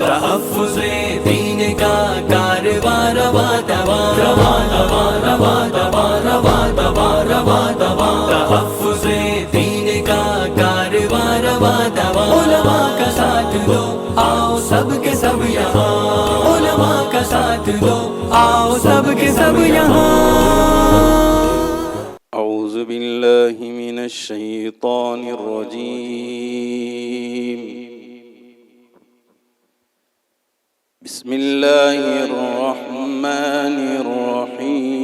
तहफ़्फ़ुज़े दीन का कारवां रवा दवा रवा दवा रवा दवा रवा दवा रवा दवा। तहफ़्फ़ुज़े दीन का कारवां रवा दवा। उलमा का साथ दो आओ सबके सब यहाँ, उलमा का साथ दो आओ सबके सब यहाँ। औज़ु बिल्लाहि मिनश शैतानिर रजीम। बिस्मिल्लाहिर रहमानिर रहीम।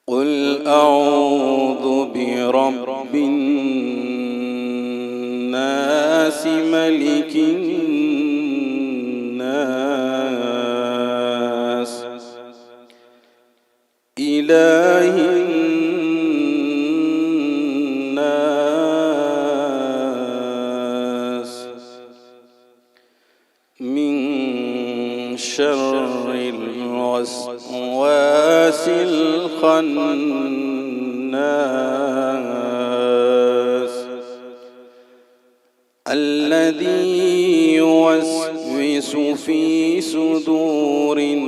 क़ुल अऊज़ु बिरब्बिन नास मलिकिन नास इलाहिन नास मिन शर्रिल वस्वासिल खन्नास अल्लज़ी युवस्विसु फ़ी सुदूरिन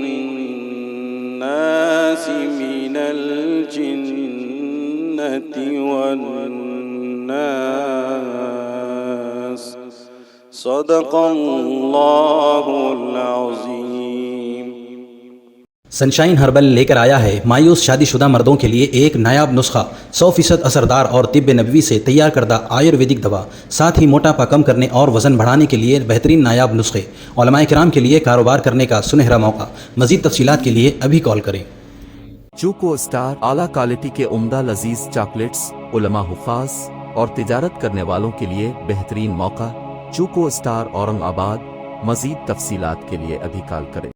नास मिनल जिन्नति वन्नास। सदक़ल्लाहुल अज़ीम। सनशाइन हर्बल लेकर आया है मायूस शादीशुदा मर्दों के लिए एक नायाब नुस्खा, 100% असरदार और तिब्ब नबवी से तैयार करदा आयुर्वेदिक दवा, साथ ही मोटापा कम करने और वज़न बढ़ाने के लिए बेहतरीन नायाब नुस्खे, उलमाए किराम के लिए कारोबार करने का सुनहरा मौका। मज़ीद तफसीलात के लिए अभी कॉल करें। चूको स्टार आला क्वालिटी के उम्दा लजीज चॉकलेट्स, उलमा हुफ़ाज और तिजारत करने वालों के लिए बेहतरीन मौका। चूको स्टार औरंगाबाद। मज़ीद तफसीलात के लिए अभी कॉल करें।